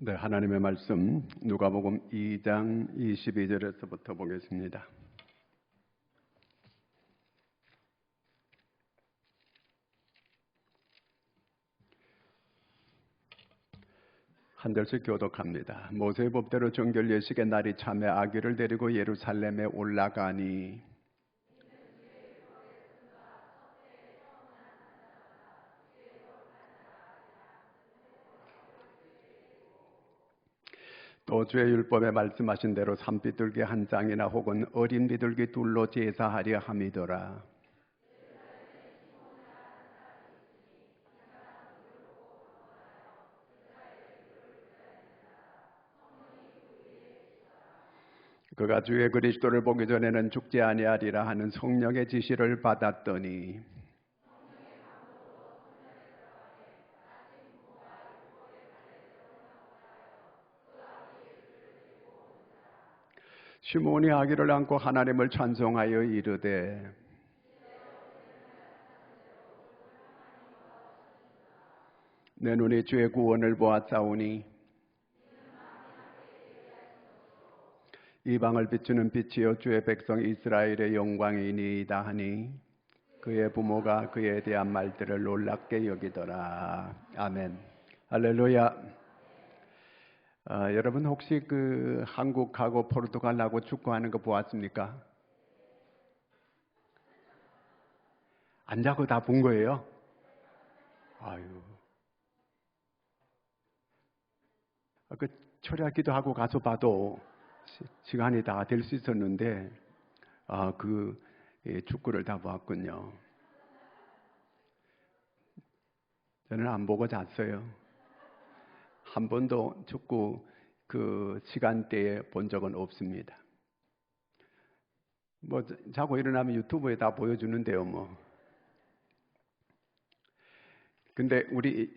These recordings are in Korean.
네, 하나님의 말씀 누가복음 2장 22절에서부터 보겠습니다. 한 절씩 교독합니다. 모세의 법대로 정결 예식의 날이 참에 아기를 데리고 예루살렘에 올라가니 또 주의 율법에 말씀하신 대로 산비둘기 한 쌍이나 혹은 어린 비둘기 둘로 제사하려 함이더라. 그가 주의 그리스도를 보기 전에는 죽지 아니하리라 하는 성령의 지시를 받았더니 시몬이 아기를 안고 하나님을 찬송하여 이르되 내 눈이 주의 구원을 보았사오니 이방을 비추는 빛이요 주의 백성 이스라엘의 영광이니이다 하니 그의 부모가 그에 대한 말들을 놀랍게 여기더라. 아멘. 할렐루야. 여러분 혹시 그 한국하고 포르투갈하고 축구하는 거 보았습니까? 안 자고 다 본 거예요? 아유. 그 철야기도 하고 가서 봐도 시간이 다 될 수 있었는데 축구를 다 보았군요. 저는 안 보고 잤어요. 한 번도 축구 그 시간대에 본 적은 없습니다. 뭐 자고 일어나면 유튜브에 다 보여주는데요, 뭐. 근데 우리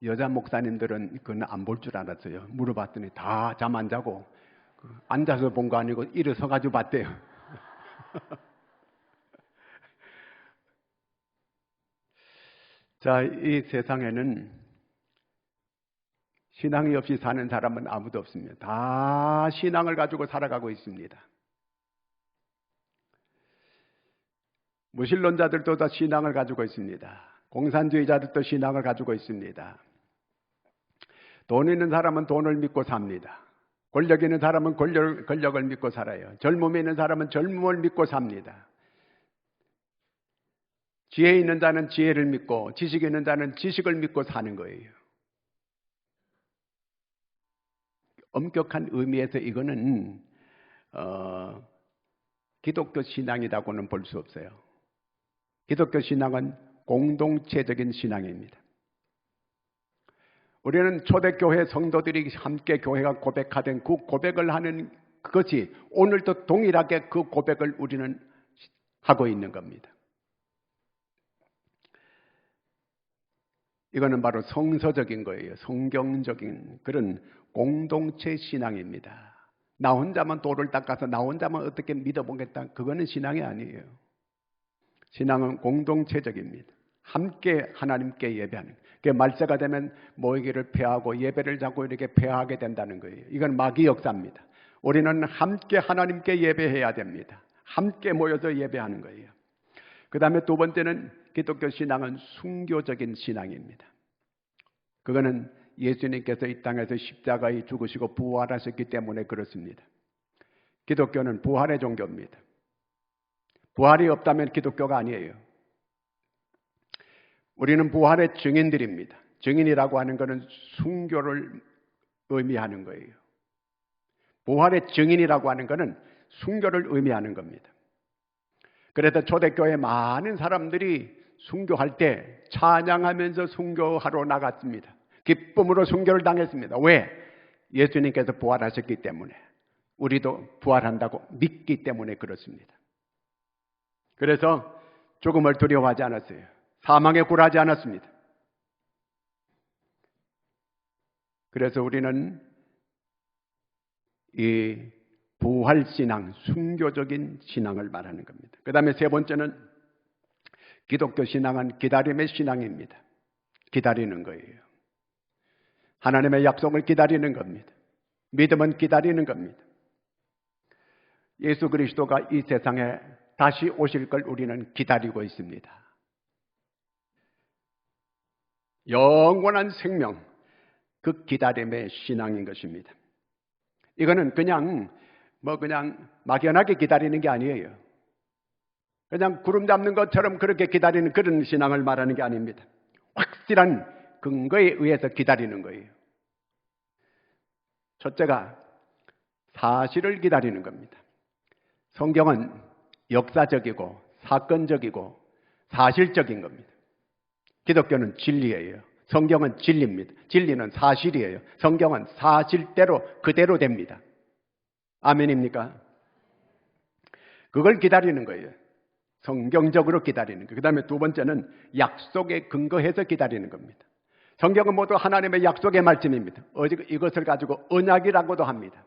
여자 목사님들은 그건 안 볼 줄 알았어요. 물어봤더니 다 잠 안 자고 앉아서 본 거 아니고 일어서 가지고 봤대요. 자, 이 세상에는 신앙이 없이 사는 사람은 아무도 없습니다. 다 신앙을 가지고 살아가고 있습니다. 무신론자들도 다 신앙을 가지고 있습니다. 공산주의자들도 신앙을 가지고 있습니다. 돈 있는 사람은 돈을 믿고 삽니다. 권력 있는 사람은 권력을 믿고 살아요. 젊음이 있는 사람은 젊음을 믿고 삽니다. 지혜 있는 자는 지혜를 믿고 지식 있는 자는 지식을 믿고 사는 거예요. 엄격한 의미에서 이거는 기독교 신앙이라고는 볼 수 없어요. 기독교 신앙은 공동체적인 신앙입니다. 우리는 초대교회 성도들이 함께 교회가 고백하던 그 고백을 하는 그것이 오늘도 동일하게 그 고백을 우리는 하고 있는 겁니다. 이거는 바로 성서적인 거예요. 성경적인 그런 공동체 신앙입니다. 나 혼자만 돌을 닦아서 나 혼자만 어떻게 믿어보겠다. 그거는 신앙이 아니에요. 신앙은 공동체적입니다. 함께 하나님께 예배하는. 그게 말세가 되면 모이기를 폐하고 예배를 자꾸 이렇게 폐하게 된다는 거예요. 이건 마귀 역사입니다. 우리는 함께 하나님께 예배해야 됩니다. 함께 모여서 예배하는 거예요. 그 다음에 두 번째는 기독교 신앙은 순교적인 신앙입니다. 그거는 예수님께서 이 땅에서 십자가에 죽으시고 부활하셨기 때문에 그렇습니다. 기독교는 부활의 종교입니다. 부활이 없다면 기독교가 아니에요. 우리는 부활의 증인들입니다. 증인이라고 하는 것은 순교를 의미하는 거예요. 부활의 증인이라고 하는 것은 순교를 의미하는 겁니다. 그래서 초대교회 많은 사람들이 순교할 때 찬양하면서 순교하러 나갔습니다. 기쁨으로 순교를 당했습니다. 왜? 예수님께서 부활하셨기 때문에. 우리도 부활한다고 믿기 때문에 그렇습니다. 그래서 죽음을 두려워하지 않았어요. 사망에 굴하지 않았습니다. 그래서 우리는 이 부활신앙, 순교적인 신앙을 말하는 겁니다. 그 다음에 세 번째는 기독교 신앙은 기다림의 신앙입니다. 기다리는 거예요. 하나님의 약속을 기다리는 겁니다. 믿음은 기다리는 겁니다. 예수 그리스도가 이 세상에 다시 오실 걸 우리는 기다리고 있습니다. 영원한 생명, 그 기다림의 신앙인 것입니다. 이거는 그냥 막연하게 기다리는 게 아니에요. 그냥 구름 잡는 것처럼 그렇게 기다리는 그런 신앙을 말하는 게 아닙니다. 확실한 근거에 의해서 기다리는 거예요. 첫째가 사실을 기다리는 겁니다. 성경은 역사적이고 사건적이고 사실적인 겁니다. 기독교는 진리예요. 성경은 진리입니다. 진리는 사실이에요. 성경은 사실대로 그대로 됩니다. 아멘입니까? 그걸 기다리는 거예요. 성경적으로 기다리는 거예요. 그 다음에 두 번째는 약속에 근거해서 기다리는 겁니다. 성경은 모두 하나님의 약속의 말씀입니다. 이것을 가지고 언약이라고도 합니다.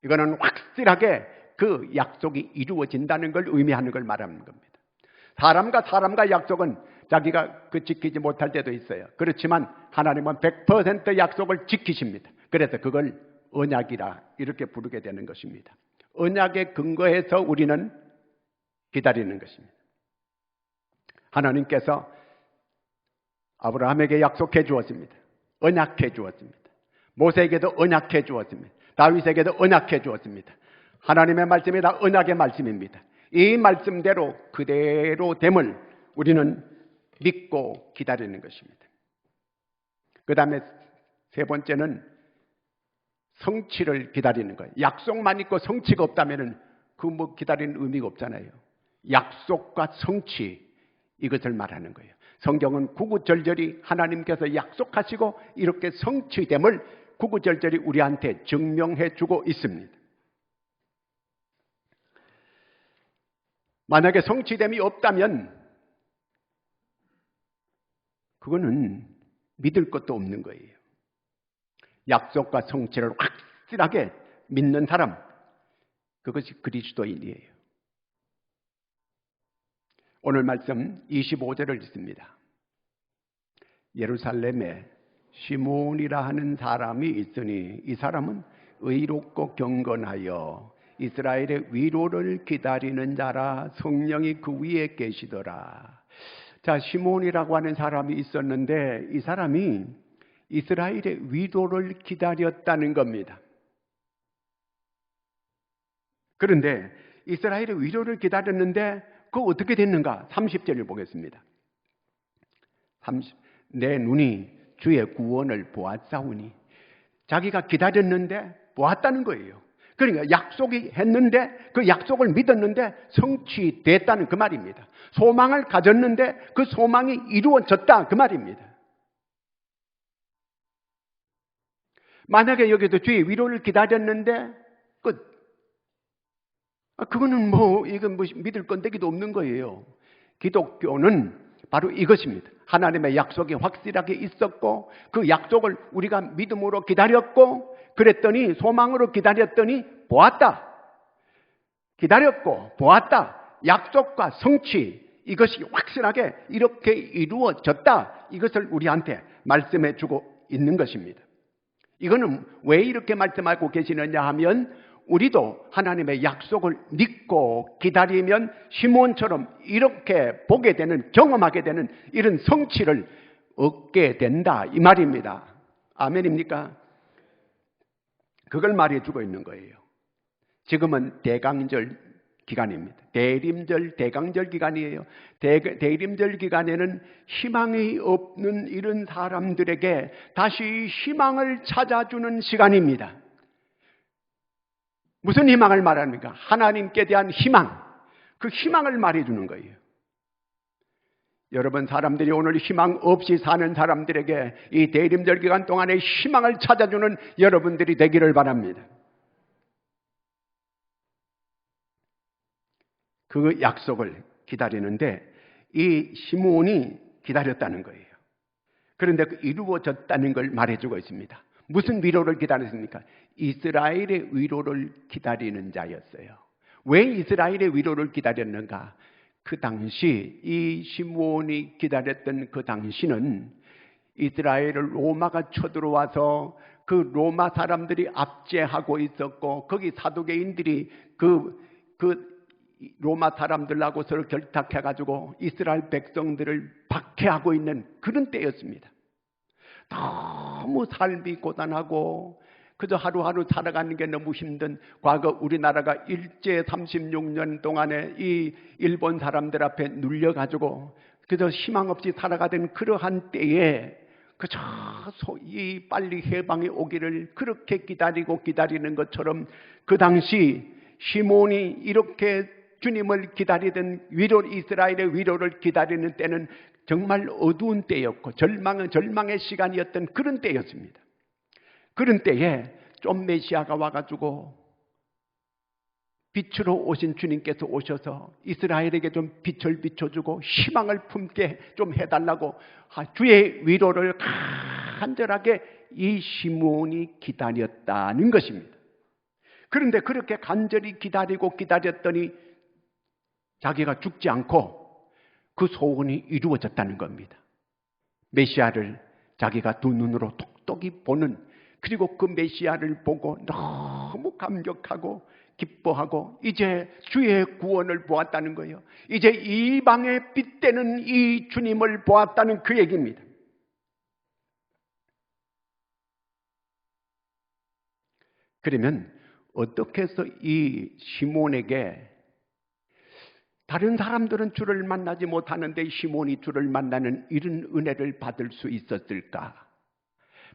이거는 확실하게 그 약속이 이루어진다는 걸 의미하는 걸 말하는 겁니다. 사람과 약속은 자기가 지키지 못할 때도 있어요. 그렇지만 하나님은 100% 약속을 지키십니다. 그래서 그걸 언약이라 이렇게 부르게 되는 것입니다. 언약에 근거해서 우리는 기다리는 것입니다. 하나님께서 아브라함에게 약속해 주었습니다. 언약해 주었습니다. 모세에게도 언약해 주었습니다. 다윗에게도 언약해 주었습니다. 하나님의 말씀이 다 언약의 말씀입니다. 이 말씀대로 그대로 됨을 우리는 믿고 기다리는 것입니다. 그 다음에 세 번째는 성취를 기다리는 거예요. 약속만 있고 성취가 없다면 기다리는 의미가 없잖아요. 약속과 성취, 이것을 말하는 거예요. 성경은 구구절절히 하나님께서 약속하시고 이렇게 성취됨을 구구절절히 우리한테 증명해 주고 있습니다. 만약에 성취됨이 없다면 그거는 믿을 것도 없는 거예요. 약속과 성취를 확실하게 믿는 사람, 그것이 그리스도인이에요. 오늘 말씀 25절을 읽습니다. 예루살렘에 시몬이라 하는 사람이 있으니 이 사람은 의롭고 경건하여 이스라엘의 위로를 기다리는 자라 성령이 그 위에 계시더라. 자, 시몬이라고 하는 사람이 있었는데 이 사람이 이스라엘의 위로를 기다렸다는 겁니다. 그런데 이스라엘의 위로를 기다렸는데 그거 어떻게 됐는가? 30절을 보겠습니다. 내 눈이 주의 구원을 보았사오니, 자기가 기다렸는데 보았다는 거예요. 그러니까 약속이 했는데 그 약속을 믿었는데 성취됐다는 그 말입니다. 소망을 가졌는데 그 소망이 이루어졌다 그 말입니다. 만약에 여기도 주의 위로를 기다렸는데 끝. 그거는 이건 믿을 건데기도 없는 거예요. 기독교는 바로 이것입니다. 하나님의 약속이 확실하게 있었고 그 약속을 우리가 믿음으로 기다렸고 그랬더니 소망으로 기다렸더니 보았다. 기다렸고 보았다. 약속과 성취 이것이 확실하게 이렇게 이루어졌다. 이것을 우리한테 말씀해 주고 있는 것입니다. 이거는 왜 이렇게 말씀하고 계시느냐 하면 우리도 하나님의 약속을 믿고 기다리면 시몬처럼 이렇게 보게 되는, 경험하게 되는 이런 성취를 얻게 된다 이 말입니다. 아멘입니까? 그걸 말해주고 있는 거예요. 지금은 대강절 기간입니다. 대림절, 대강절 기간이에요. 대림절 기간에는 희망이 없는 이런 사람들에게 다시 희망을 찾아주는 시간입니다. 무슨 희망을 말합니까? 하나님께 대한 희망. 그 희망을 말해주는 거예요. 여러분, 사람들이 오늘 희망 없이 사는 사람들에게 이 대림절 기간 동안에 희망을 찾아주는 여러분들이 되기를 바랍니다. 그 약속을 기다리는데 이 시몬이 기다렸다는 거예요. 그런데 그 이루어졌다는 걸 말해주고 있습니다. 무슨 위로를 기다렸습니까? 이스라엘의 위로를 기다리는 자였어요. 왜 이스라엘의 위로를 기다렸는가? 그 당시 이 시몬이 기다렸던 그 당시는 이스라엘을 로마가 쳐들어와서 그 로마 사람들이 압제하고 있었고, 거기 사두개인들이 그 로마 사람들하고 서로 결탁해가지고 이스라엘 백성들을 박해하고 있는 그런 때였습니다. 너무 삶이 고단하고 그저 하루하루 살아가는 게 너무 힘든, 과거 우리나라가 일제 36년 동안에 이 일본 사람들 앞에 눌려가지고 그저 희망 없이 살아가던 그러한 때에 그저 이 빨리 해방이 오기를 그렇게 기다리는 것처럼, 그 당시 시몬이 이렇게 주님을 기다리던 이스라엘의 위로를 기다리는 때는 정말 어두운 때였고 절망의 시간이었던 그런 때였습니다. 그런 때에 좀 메시아가 와가지고 빛으로 오신 주님께서 오셔서 이스라엘에게 좀 빛을 비춰주고 희망을 품게 좀 해달라고 주의 위로를 간절하게 이 시몬이 기다렸다는 것입니다. 그런데 그렇게 간절히 기다렸더니 자기가 죽지 않고 그 소원이 이루어졌다는 겁니다. 메시아를 자기가 두 눈으로 똑똑히 보는, 그리고 그 메시아를 보고 너무 감격하고 기뻐하고 이제 주의 구원을 보았다는 거예요. 이제 이방의 빛되는 이 주님을 보았다는 그 얘기입니다. 그러면 어떻게 해서 이 시몬에게, 다른 사람들은 주를 만나지 못하는데 시몬이 주를 만나는 이런 은혜를 받을 수 있었을까?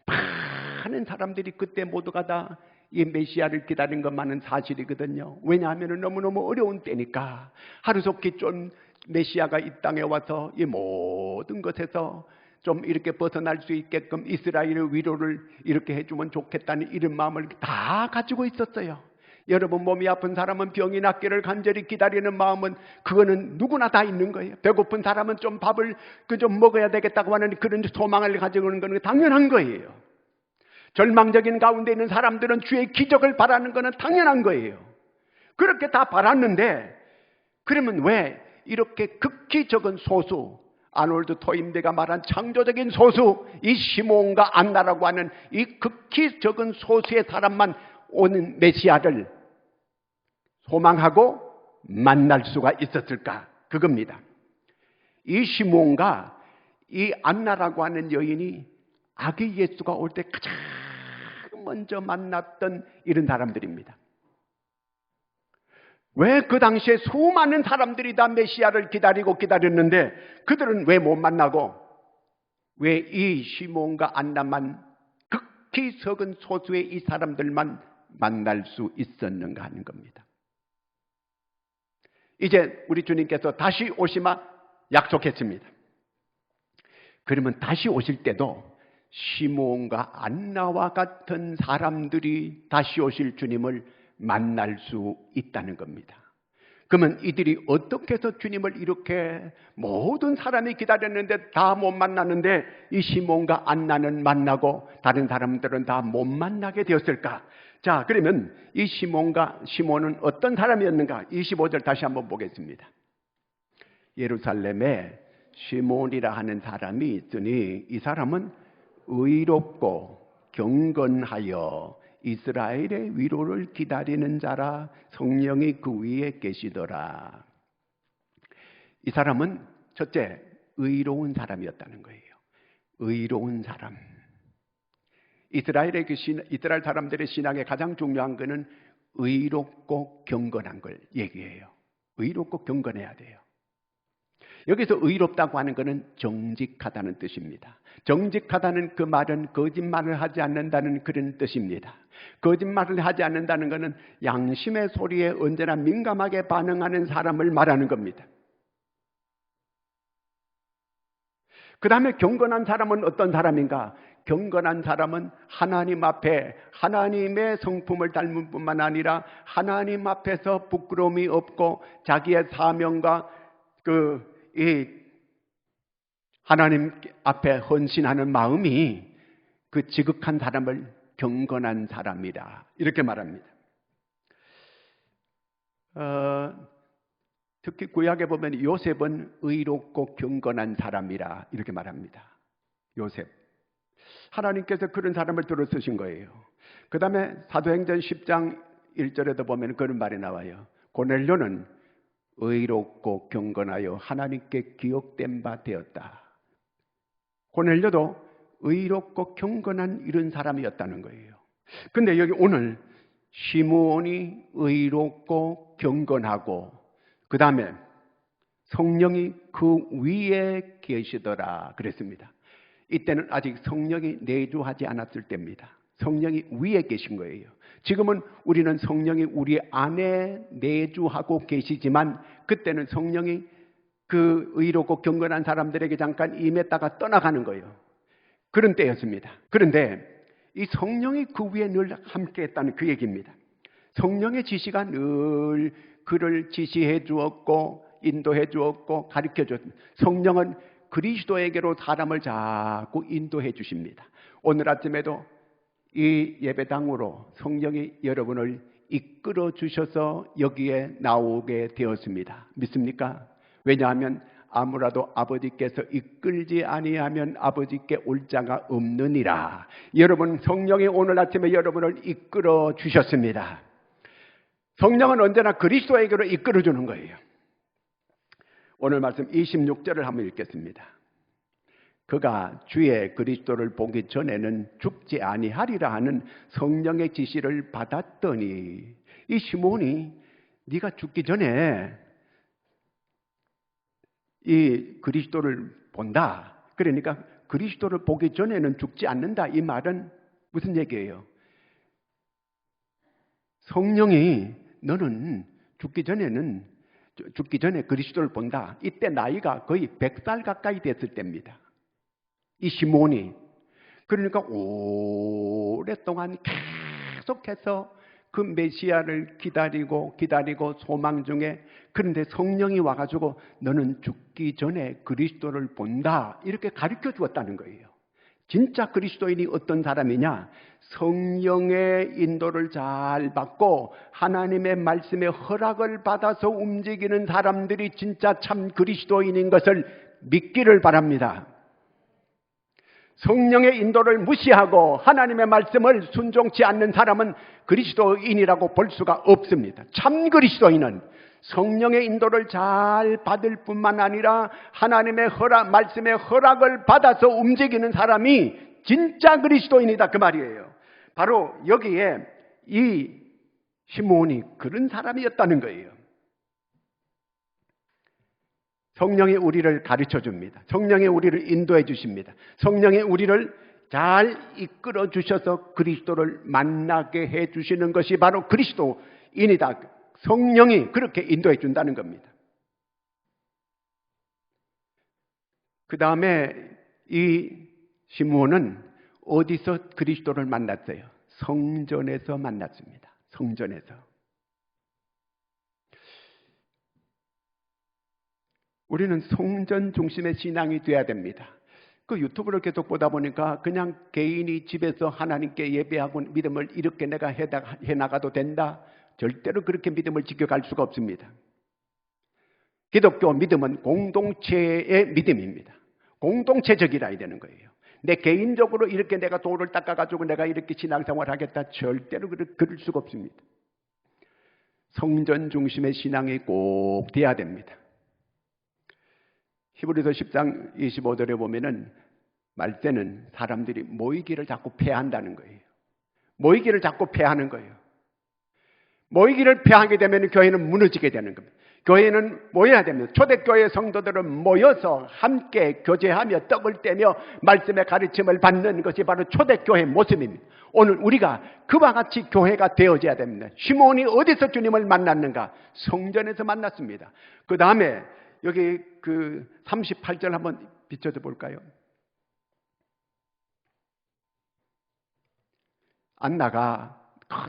많은 사람들이 그때 모두가 다 이 메시아를 기다린 것만은 사실이거든요. 왜냐하면 너무너무 어려운 때니까. 하루속히 좀 메시아가 이 땅에 와서 이 모든 것에서 좀 이렇게 벗어날 수 있게끔 이스라엘의 위로를 이렇게 해주면 좋겠다는 이런 마음을 다 가지고 있었어요. 여러분, 몸이 아픈 사람은 병이 낫기를 간절히 기다리는 마음은 그거는 누구나 다 있는 거예요. 배고픈 사람은 좀 밥을 좀 먹어야 되겠다고 하는 그런 소망을 가지고 있는 건 당연한 거예요. 절망적인 가운데 있는 사람들은 주의 기적을 바라는 것은 당연한 거예요. 그렇게 다 바랐는데, 그러면 왜 이렇게 극히 적은 소수, 아놀드 토인베가 말한 창조적인 소수, 이 시몬과 안나라고 하는 이 극히 적은 소수의 사람만 오는 메시아를 소망하고 만날 수가 있었을까? 그겁니다. 이 시몬과 이 안나라고 하는 여인이 아기 예수가 올 때 가장 먼저 만났던 이런 사람들입니다. 왜 그 당시에 수많은 사람들이 다 메시아를 기다렸는데 그들은 왜 못 만나고 왜 이 시몬과 안나만, 극히 적은 소수의 이 사람들만 만날 수 있었는가 하는 겁니다. 이제 우리 주님께서 다시 오시마 약속했습니다. 그러면 다시 오실 때도 시몬과 안나와 같은 사람들이 다시 오실 주님을 만날 수 있다는 겁니다. 그러면 이들이 어떻게 해서 주님을 이렇게 모든 사람이 기다렸는데 다 못 만났는데 이 시몬과 안나는 만나고 다른 사람들은 다 못 만나게 되었을까? 자, 그러면 이 시몬은 어떤 사람이었는가? 25절 다시 한번 보겠습니다. 예루살렘에 시몬이라 하는 사람이 있으니 이 사람은 의롭고 경건하여 이스라엘의 위로를 기다리는 자라, 성령이 그 위에 계시더라. 이 사람은 첫째, 의로운 사람이었다는 거예요. 의로운 사람. 이스라엘 사람들의 신앙에 가장 중요한 것은 의롭고 경건한 걸 얘기해요. 의롭고 경건해야 돼요. 여기서 의롭다고 하는 것은 정직하다는 뜻입니다. 정직하다는 그 말은 거짓말을 하지 않는다는 그런 뜻입니다. 거짓말을 하지 않는다는 것은 양심의 소리에 언제나 민감하게 반응하는 사람을 말하는 겁니다. 그 다음에 경건한 사람은 어떤 사람인가? 경건한 사람은 하나님 앞에 하나님의 성품을 닮은 뿐만 아니라 하나님 앞에서 부끄러움이 없고 자기의 사명과 하나님 앞에 헌신하는 마음이 그 지극한 사람을 경건한 사람이라 이렇게 말합니다. 특히 구약에 보면 요셉은 의롭고 경건한 사람이라 이렇게 말합니다. 요셉. 하나님께서 그런 사람을 들어 쓰신 거예요. 그 다음에 사도행전 10장 1절에도 보면 그런 말이 나와요. 고넬료는 의롭고 경건하여 하나님께 기억된 바 되었다. 고넬료도 의롭고 경건한 이런 사람이었다는 거예요. 근데 여기 오늘 시므온이 의롭고 경건하고 그 다음에 성령이 그 위에 계시더라 그랬습니다. 이때는 아직 성령이 내주하지 않았을 때입니다. 성령이 위에 계신 거예요. 지금은 우리는 성령이 우리 안에 내주하고 계시지만 그때는 성령이 그 의롭고 경건한 사람들에게 잠깐 임했다가 떠나가는 거예요. 그런 때였습니다. 그런데 이 성령이 그 위에 늘 함께했다는 그 얘기입니다. 성령의 지시가 늘 그를 지시해 주었고 인도해 주었고 가르쳐 주었습니다. 성령은 그리스도에게로 사람을 자꾸 인도해 주십니다. 오늘 아침에도 이 예배당으로 성령이 여러분을 이끌어 주셔서 여기에 나오게 되었습니다. 믿습니까? 왜냐하면 아무라도 아버지께서 이끌지 아니하면 아버지께 올 자가 없느니라. 여러분, 성령이 오늘 아침에 여러분을 이끌어 주셨습니다. 성령은 언제나 그리스도에게로 이끌어 주는 거예요. 오늘 말씀 26절을 한번 읽겠습니다. 그가 주의 그리스도를 보기 전에는 죽지 아니하리라 하는 성령의 지시를 받았더니, 이 시몬이 네가 죽기 전에 이 그리스도를 본다. 그러니까 그리스도를 보기 전에는 죽지 않는다. 이 말은 무슨 얘기예요? 성령이 너는 죽기 전에 그리스도를 본다. 이때 나이가 거의 100살 가까이 됐을 때입니다. 이 시몬이. 그러니까 오랫동안 계속해서 그 메시아를 기다리고 소망 중에, 그런데 성령이 와가지고 너는 죽기 전에 그리스도를 본다 이렇게 가르쳐 주었다는 거예요. 진짜 그리스도인이 어떤 사람이냐? 성령의 인도를 잘 받고 하나님의 말씀의 허락을 받아서 움직이는 사람들이 진짜 참 그리스도인인 것을 믿기를 바랍니다. 성령의 인도를 무시하고 하나님의 말씀을 순종치 않는 사람은 그리스도인이라고 볼 수가 없습니다. 참 그리스도인은 성령의 인도를 잘 받을 뿐만 아니라 하나님의 말씀의 허락을 받아서 움직이는 사람이 진짜 그리스도인이다 그 말이에요. 바로 여기에 이 시몬이 그런 사람이었다는 거예요. 성령이 우리를 가르쳐 줍니다. 성령이 우리를 인도해 주십니다. 성령이 우리를 잘 이끌어 주셔서 그리스도를 만나게 해 주시는 것이 바로 그리스도인이다. 성령이 그렇게 인도해 준다는 겁니다. 그 다음에 이 시므온은 어디서 그리스도를 만났어요? 성전에서 만났습니다. 성전에서. 우리는 성전 중심의 신앙이 돼야 됩니다. 그 유튜브를 계속 보다 보니까 그냥 개인이 집에서 하나님께 예배하고 믿음을 이렇게 내가 해나가도 된다. 절대로 그렇게 믿음을 지켜갈 수가 없습니다. 기독교 믿음은 공동체의 믿음입니다. 공동체적이라 되는 거예요. 내 개인적으로 이렇게 내가 돌을 닦아가지고 내가 이렇게 신앙생활을 하겠다. 절대로 그럴 수가 없습니다. 성전 중심의 신앙이 꼭 돼야 됩니다. 히브리서 10장 25절에 보면은 말세는 사람들이 모이기를 자꾸 폐한다는 거예요. 모이기를 자꾸 폐하는 거예요. 모이기를 폐하게 되면 교회는 무너지게 되는 겁니다. 교회는 모여야 됩니다. 초대교회 성도들은 모여서 함께 교제하며 떡을 떼며 말씀의 가르침을 받는 것이 바로 초대교회의 모습입니다. 오늘 우리가 그와 같이 교회가 되어져야 됩니다. 시몬이 어디서 주님을 만났는가? 성전에서 만났습니다. 그 다음에 여기 그 38절 한번 비춰줘 볼까요? 안나가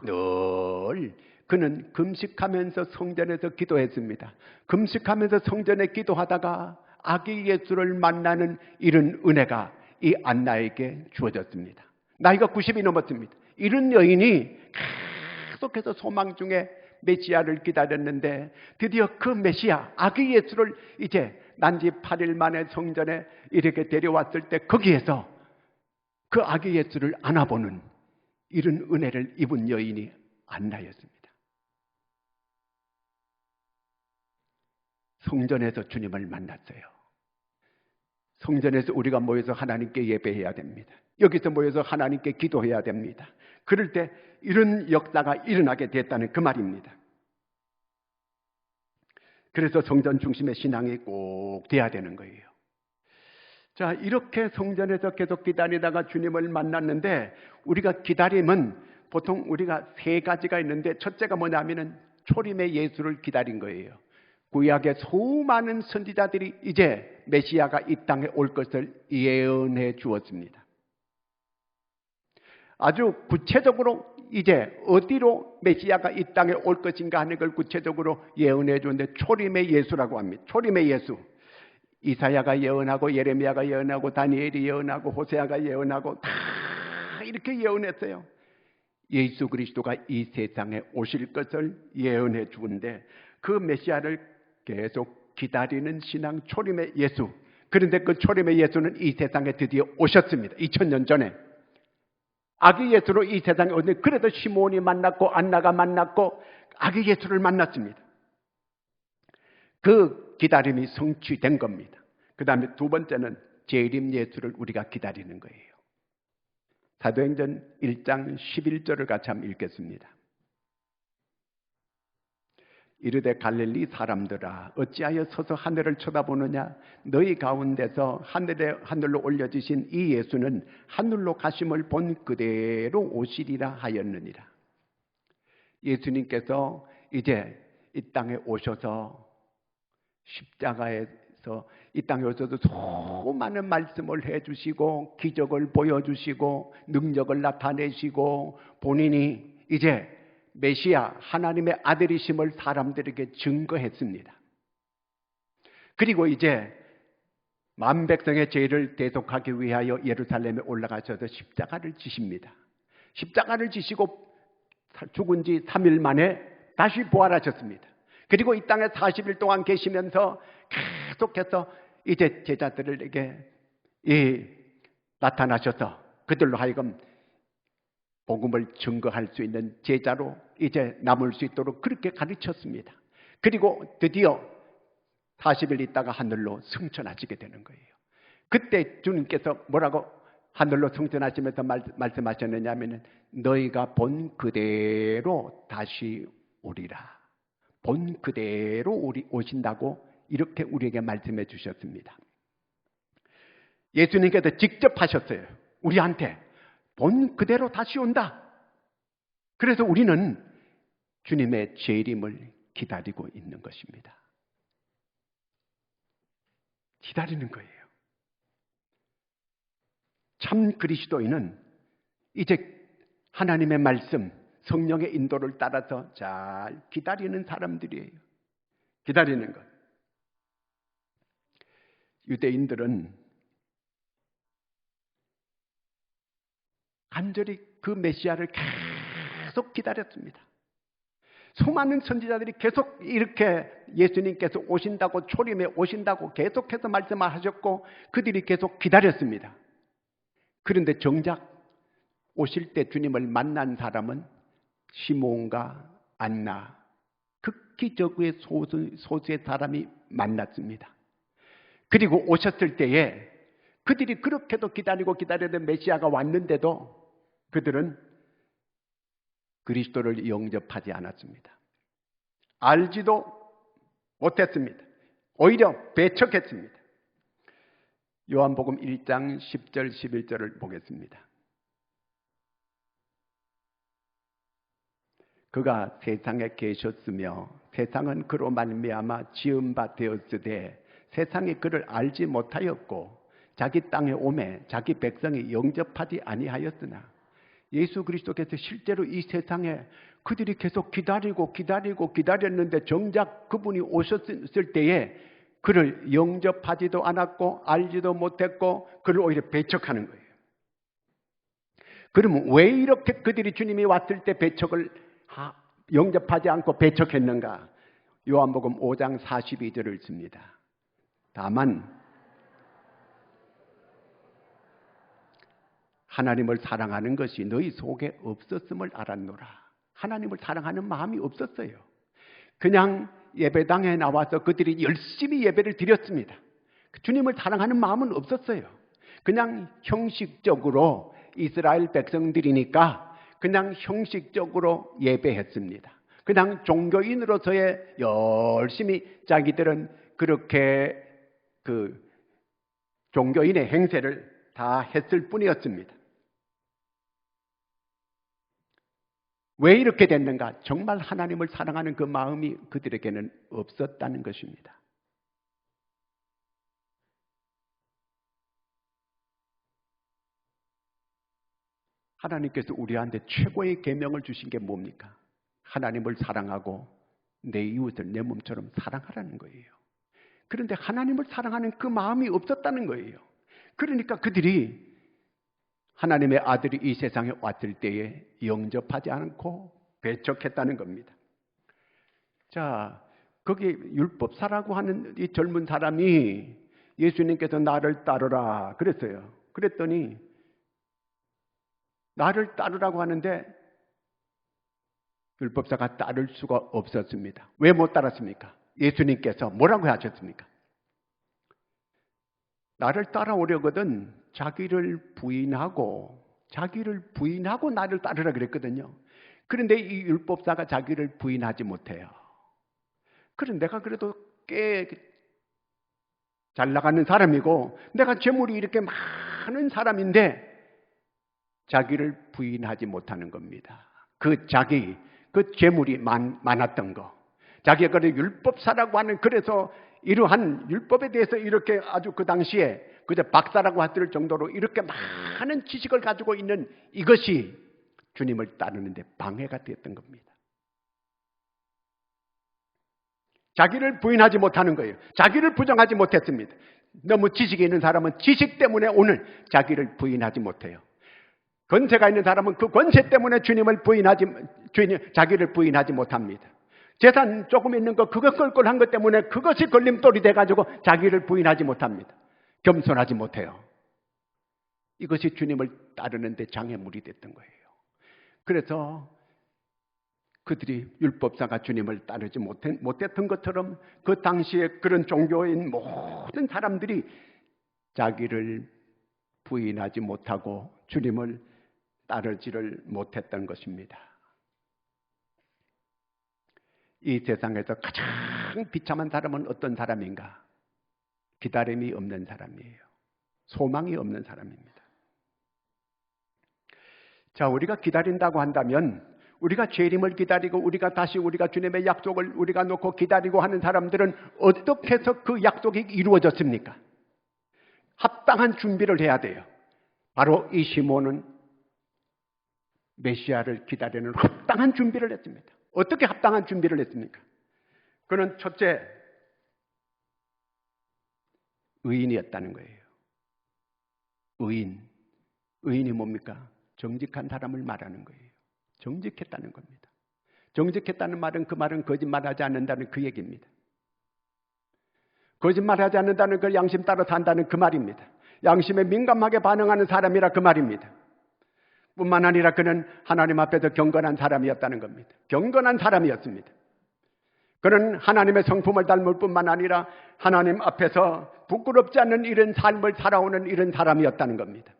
늘 그는 금식하면서 성전에서 기도했습니다. 금식하면서 성전에 기도하다가 아기 예수를 만나는 이런 은혜가 이 안나에게 주어졌습니다. 나이가 90이 넘었습니다. 이런 여인이 계속해서 소망 중에 메시아를 기다렸는데 드디어 그 메시아 아기 예수를 이제 난지 8일 만에 성전에 이렇게 데려왔을 때 거기에서 그 아기 예수를 안아보는 이런 은혜를 입은 여인이 안나였습니다. 성전에서 주님을 만났어요. 성전에서 우리가 모여서 하나님께 예배해야 됩니다. 여기서 모여서 하나님께 기도해야 됩니다. 그럴 때 이런 역사가 일어나게 됐다는 그 말입니다. 그래서 성전 중심의 신앙이 꼭 돼야 되는 거예요. 자, 이렇게 성전에서 계속 기다리다가 주님을 만났는데, 우리가 기다림은 보통 우리가 세 가지가 있는데, 첫째가 뭐냐면은 초림의 예수를 기다린 거예요. 구약의 수많은 선지자들이 이제 메시아가 이 땅에 올 것을 예언해 주었습니다. 아주 구체적으로 이제 어디로 메시아가 이 땅에 올 것인가 하는 걸 구체적으로 예언해 주는데, 초림의 예수라고 합니다. 초림의 예수. 이사야가 예언하고 예레미야가 예언하고 다니엘이 예언하고 호세아가 예언하고 다 이렇게 예언했어요. 예수 그리스도가 이 세상에 오실 것을 예언해 주는데, 그 메시아를 계속 기다리는 신앙, 초림의 예수. 그런데 그 초림의 예수는 이 세상에 드디어 오셨습니다. 2000년 전에 아기 예수로 이 세상에 오는데, 그래도 시몬이 만났고 안나가 만났고 아기 예수를 만났습니다. 그 기다림이 성취된 겁니다. 그 다음에 두 번째는 재림 예수를 우리가 기다리는 거예요. 사도행전 1장 11절을 같이 한번 읽겠습니다. 이르되 갈릴리 사람들아, 어찌하여 서서 하늘을 쳐다보느냐? 너희 가운데서 하늘로 올려지신 이 예수는 하늘로 가심을 본 그대로 오시리라 하였느니라. 예수님께서 이제 이 땅에 오셔서 십자가에서 이 땅에 오셔서 수많은 말씀을 해주시고 기적을 보여주시고 능력을 나타내시고 본인이 이제 메시아 하나님의 아들이심을 사람들에게 증거했습니다. 그리고 이제 만 백성의 죄를 대속하기 위하여 예루살렘에 올라가셔서 십자가를 지십니다. 십자가를 지시고 죽은 지 3일 만에 다시 부활하셨습니다. 그리고 이 땅에 40일 동안 계시면서 계속해서 이제 제자들에게 나타나셔서 그들로 하여금 복음을 증거할 수 있는 제자로 이제 남을 수 있도록 그렇게 가르쳤습니다. 그리고 드디어 40일 있다가 하늘로 승천하시게 되는 거예요. 그때 주님께서 뭐라고 하늘로 승천하시면서 말씀하셨느냐 하면, 너희가 본 그대로 다시 오리라. 본 그대로 오신다고 이렇게 우리에게 말씀해 주셨습니다. 예수님께서 직접 하셨어요. 우리한테 본 그대로 다시 온다. 그래서 우리는 주님의 재림을 기다리고 있는 것입니다. 기다리는 거예요. 참 그리스도인은 이제 하나님의 말씀, 성령의 인도를 따라서 잘 기다리는 사람들이에요. 기다리는 것. 유대인들은 간절히 그 메시아를 계속 기다렸습니다. 수많은 선지자들이 계속 이렇게 예수님께서 오신다고, 초림에 오신다고 계속해서 말씀하셨고 그들이 계속 기다렸습니다. 그런데 정작 오실 때 주님을 만난 사람은 시몬과 안나, 극히 적의 소수의 사람이 만났습니다. 그리고 오셨을 때에 그들이 그렇게도 기다리던 메시아가 왔는데도 그들은 그리스도를 영접하지 않았습니다. 알지도 못했습니다. 오히려 배척했습니다. 요한복음 1장 10절 11절을 보겠습니다. 그가 세상에 계셨으며 세상은 그로 말미암아 지은 바 되었으되 세상이 그를 알지 못하였고 자기 땅에 오매 자기 백성이 영접하지 아니하였으나, 예수 그리스도께서 실제로 이 세상에 그들이 계속 기다렸는데 정작 그분이 오셨을 때에 그를 영접하지도 않았고 알지도 못했고 그를 오히려 배척하는 거예요. 그러면 왜 이렇게 그들이 주님이 왔을 때 영접하지 않고 배척했는가? 요한복음 5장 42절을 씁니다. 다만 하나님을 사랑하는 것이 너희 속에 없었음을 알았노라. 하나님을 사랑하는 마음이 없었어요. 그냥 예배당에 나와서 그들이 열심히 예배를 드렸습니다. 주님을 사랑하는 마음은 없었어요. 그냥 형식적으로 이스라엘 백성들이니까 그냥 형식적으로 예배했습니다. 그냥 종교인으로서의 열심히 자기들은 그렇게 그 종교인의 행세를 다 했을 뿐이었습니다. 왜 이렇게 됐는가? 정말 하나님을 사랑하는 그 마음이 그들에게는 없었다는 것입니다. 하나님께서 우리한테 최고의 계명을 주신 게 뭡니까? 하나님을 사랑하고 내 이웃을 내 몸처럼 사랑하라는 거예요. 그런데 하나님을 사랑하는 그 마음이 없었다는 거예요. 그러니까 그들이 하나님의 아들이 이 세상에 왔을 때에 영접하지 않고 배척했다는 겁니다. 자, 거기 율법사라고 하는 이 젊은 사람이 예수님께서 나를 따르라 그랬어요. 그랬더니 나를 따르라고 하는데 율법사가 따를 수가 없었습니다. 왜 못 따랐습니까? 예수님께서 뭐라고 하셨습니까? 나를 따라오려거든 자기를 부인하고 나를 따르라 그랬거든요. 그런데 이 율법사가 자기를 부인하지 못해요. 그런데 내가 그래도 꽤 잘 나가는 사람이고 내가 재물이 이렇게 많은 사람인데 자기를 부인하지 못하는 겁니다. 그 재물이 많았던 거. 자기가 그 율법사라고 하는 그래서 이러한 율법에 대해서 이렇게 아주 그 당시에 그저 박사라고 할 정도로 이렇게 많은 지식을 가지고 있는 이것이 주님을 따르는데 방해가 되었던 겁니다. 자기를 부인하지 못하는 거예요. 자기를 부정하지 못했습니다. 너무 지식이 있는 사람은 지식 때문에 오늘 자기를 부인하지 못해요. 권세가 있는 사람은 그 권세 때문에 자기를 부인하지 못합니다. 재산 조금 있는 거 그거 껄껄한 것 때문에 그것이 걸림돌이 돼가지고 자기를 부인하지 못합니다. 겸손하지 못해요. 이것이 주님을 따르는데 장애물이 됐던 거예요. 그래서 그들이 율법사가 주님을 따르지 못했던 것처럼 그 당시에 그런 종교인 모든 사람들이 자기를 부인하지 못하고 주님을 따르지를 못했던 것입니다. 이 세상에서 가장 비참한 사람은 어떤 사람인가? 기다림이 없는 사람이에요. 소망이 없는 사람입니다. 자, 우리가 기다린다고 한다면 우리가 재림을 기다리고 우리가 주님의 약속을 우리가 놓고 기다리고 하는 사람들은 어떻게 해서 그 약속이 이루어졌습니까? 합당한 준비를 해야 돼요. 바로 이 시몬은 메시아를 기다리는 합당한 준비를 했습니다. 어떻게 합당한 준비를 했습니까? 그는 첫째, 의인이었다는 거예요. 의인이 뭡니까? 정직한 사람을 말하는 거예요. 정직했다는 겁니다. 정직했다는 말은 그 말은 거짓말하지 않는다는 그 얘기입니다. 거짓말하지 않는다는 걸 양심 따라 산다는 그 말입니다. 양심에 민감하게 반응하는 사람이라 그 말입니다. 뿐만 아니라 그는 하나님 앞에서 경건한 사람이었다는 겁니다. 경건한 사람이었습니다. 그는 하나님의 성품을 닮을 뿐만 아니라 하나님 앞에서 부끄럽지 않는 이런 삶을 살아오는 이런 사람이었다는 겁니다.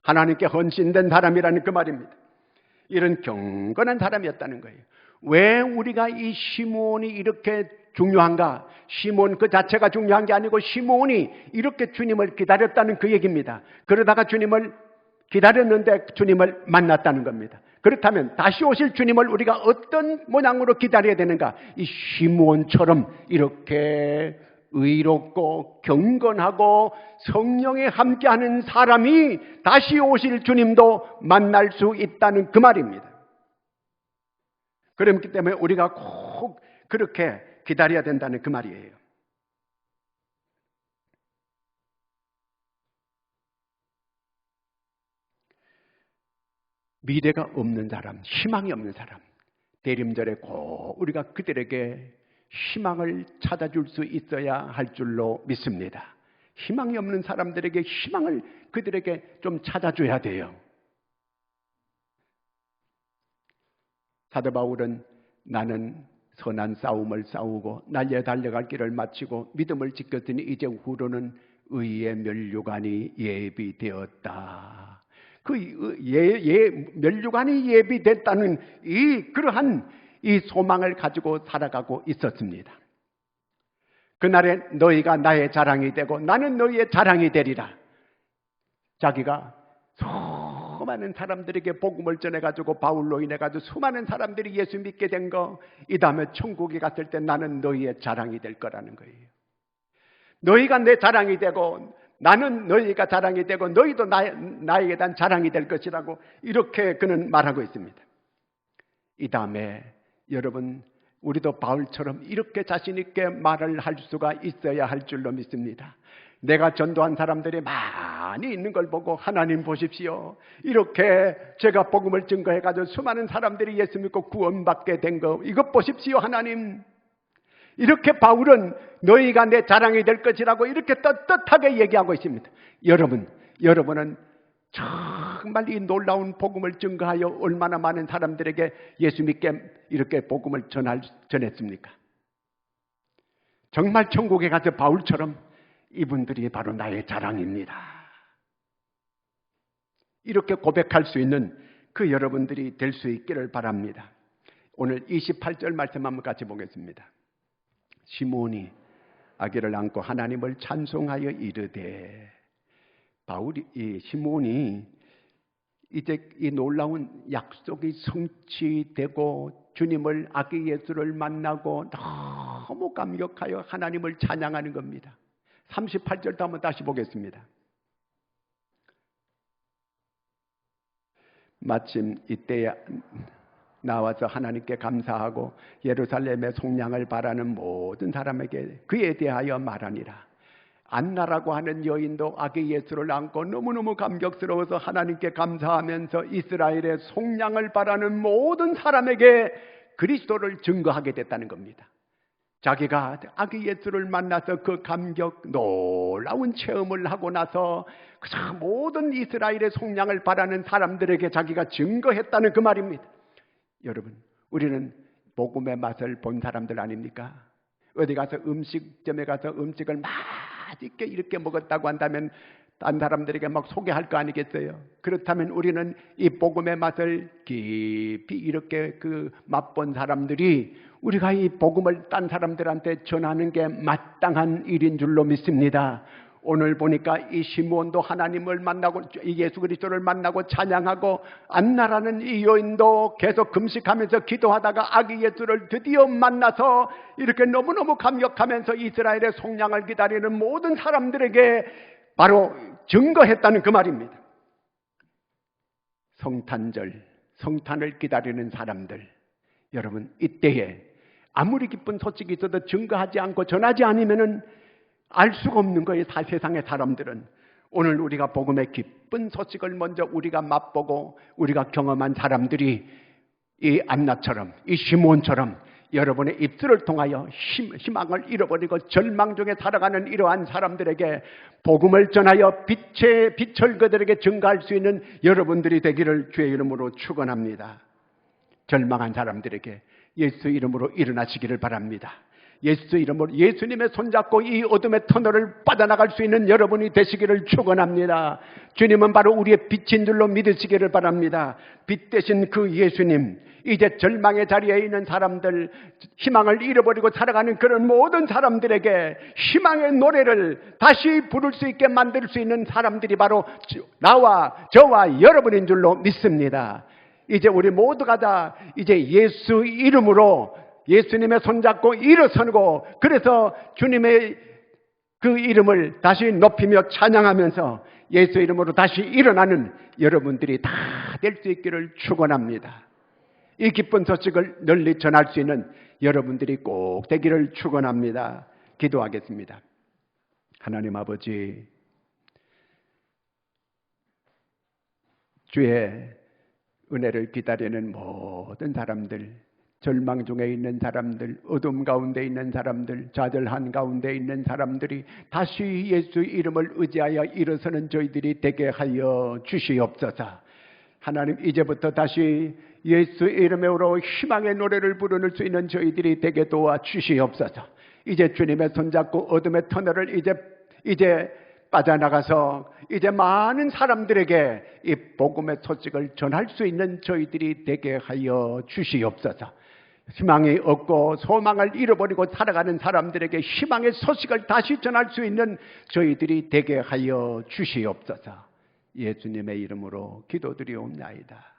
하나님께 헌신된 사람이라는 그 말입니다. 이런 경건한 사람이었다는 거예요. 왜 우리가 이 시몬이 이렇게 중요한가? 시몬 그 자체가 중요한 게 아니고 시몬이 이렇게 주님을 기다렸다는 그 얘기입니다. 그러다가 주님을 기다렸는데 주님을 만났다는 겁니다. 그렇다면 다시 오실 주님을 우리가 어떤 모양으로 기다려야 되는가? 이 시몬처럼 이렇게 의롭고 경건하고 성령에 함께하는 사람이 다시 오실 주님도 만날 수 있다는 그 말입니다. 그렇기 때문에 우리가 꼭 그렇게 기다려야 된다는 그 말이에요. 미래가 없는 사람, 희망이 없는 사람, 대림절에 꼭 우리가 그들에게 희망을 찾아줄 수 있어야 할 줄로 믿습니다. 희망이 없는 사람들에게 희망을 그들에게 좀 찾아줘야 돼요. 사도 바울은 나는 선한 싸움을 싸우고 날려 달려갈 길을 마치고 믿음을 지켰으니 이제 후로는 의의 면류관이 예비되었다. 그 면류관이 예비됐다는 그러한 이 소망을 가지고 살아가고 있었습니다. 그날에 너희가 나의 자랑이 되고 나는 너희의 자랑이 되리라. 자기가 수많은 사람들에게 복음을 전해가지고 바울로 인해가지고 수많은 사람들이 예수 믿게 된 거, 이 다음에 천국에 갔을 때 나는 너희의 자랑이 될 거라는 거예요. 너희가 내 자랑이 되고 나는 너희가 자랑이 되고 너희도 나에게 대한 자랑이 될 것이라고 이렇게 그는 말하고 있습니다. 이 다음에 여러분, 우리도 바울처럼 이렇게 자신 있게 말을 할 수가 있어야 할 줄로 믿습니다. 내가 전도한 사람들이 많이 있는 걸 보고 하나님 보십시오. 이렇게 제가 복음을 증거해가지고 수많은 사람들이 예수 믿고 구원받게 된 거, 이것 보십시오 하나님. 이렇게 바울은 너희가 내 자랑이 될 것이라고 이렇게 떳떳하게 얘기하고 있습니다. 여러분은 정말 이 놀라운 복음을 증거하여 얼마나 많은 사람들에게 예수 믿게 이렇게 복음을 전했습니까? 정말 천국에 가서 바울처럼 이분들이 바로 나의 자랑입니다. 이렇게 고백할 수 있는 그 여러분들이 될 수 있기를 바랍니다. 오늘 28절 말씀 한번 같이 보겠습니다. 시몬이 아기를 안고 하나님을 찬송하여 이르되, 이 시몬이 이제 이 놀라운 약속이 성취되고 주님을 아기 예수를 만나고 너무 감격하여 하나님을 찬양하는 겁니다. 38절도 한번 다시 보겠습니다. 마침 이때에 나와서 하나님께 감사하고 예루살렘의 속량을 바라는 모든 사람에게 그에 대하여 말하니라. 안나라고 하는 여인도 아기 예수를 안고 너무너무 감격스러워서 하나님께 감사하면서 이스라엘의 속량을 바라는 모든 사람에게 그리스도를 증거하게 됐다는 겁니다. 자기가 아기 예수를 만나서 그 감격 놀라운 체험을 하고 나서 모든 이스라엘의 속량을 바라는 사람들에게 자기가 증거했다는 그 말입니다. 여러분, 우리는 복음의 맛을 본 사람들 아닙니까? 어디 가서 음식점에 가서 음식을 맛있게 이렇게 먹었다고 한다면 딴 사람들에게 막 소개할 거 아니겠어요? 그렇다면 우리는 이 복음의 맛을 깊이 이렇게 그 맛본 사람들이 우리가 이 복음을 딴 사람들한테 전하는 게 마땅한 일인 줄로 믿습니다. 오늘 보니까 이 시몬도 하나님을 만나고 예수 그리스도를 만나고 찬양하고, 안나라는 이 여인도 계속 금식하면서 기도하다가 아기 예수를 드디어 만나서 이렇게 너무너무 감격하면서 이스라엘의 속량을 기다리는 모든 사람들에게 바로 증거했다는 그 말입니다. 성탄절, 성탄을 기다리는 사람들, 여러분, 이때에 아무리 기쁜 소식이 있어도 증거하지 않고 전하지 않으면은 알 수가 없는 거예요. 세상의 사람들은. 오늘 우리가 복음의 기쁜 소식을 먼저 우리가 맛보고 우리가 경험한 사람들이 이 안나처럼, 이 시몬처럼 여러분의 입술을 통하여 희망을 잃어버리고 절망 중에 살아가는 이러한 사람들에게 복음을 전하여 빛을 그들에게 증거할 수 있는 여러분들이 되기를 주의 이름으로 축원합니다. 절망한 사람들에게 예수 이름으로 일어나시기를 바랍니다. 예수 이름으로 예수님의 손잡고 이 어둠의 터널을 빠져나갈 수 있는 여러분이 되시기를 축원합니다. 주님은 바로 우리의 빛인 줄로 믿으시기를 바랍니다. 빛 대신 그 예수님, 이제 절망의 자리에 있는 사람들, 희망을 잃어버리고 살아가는 그런 모든 사람들에게 희망의 노래를 다시 부를 수 있게 만들 수 있는 사람들이 바로 나와 저와 여러분인 줄로 믿습니다. 이제 우리 모두가 다 이제 예수 이름으로 예수님의 손잡고 일어서고, 그래서 주님의 그 이름을 다시 높이며 찬양하면서 예수 이름으로 다시 일어나는 여러분들이 다 될 수 있기를 축원합니다. 이 기쁜 소식을 널리 전할 수 있는 여러분들이 꼭 되기를 축원합니다. 기도하겠습니다. 하나님 아버지, 주의 은혜를 기다리는 모든 사람들, 절망 중에 있는 사람들, 어둠 가운데 있는 사람들, 좌절한 가운데 있는 사람들이 다시 예수 이름을 의지하여 일어서는 저희들이 되게 하여 주시옵소서. 하나님, 이제부터 다시 예수 이름으로 희망의 노래를 부를 수 있는 저희들이 되게 도와 주시옵소서. 이제 주님의 손잡고 어둠의 터널을 이제 빠져나가서 이제 많은 사람들에게 이 복음의 소식을 전할 수 있는 저희들이 되게 하여 주시옵소서. 희망이 없고 소망을 잃어버리고 살아가는 사람들에게 희망의 소식을 다시 전할 수 있는 저희들이 되게 하여 주시옵소서. 예수님의 이름으로 기도드리옵나이다.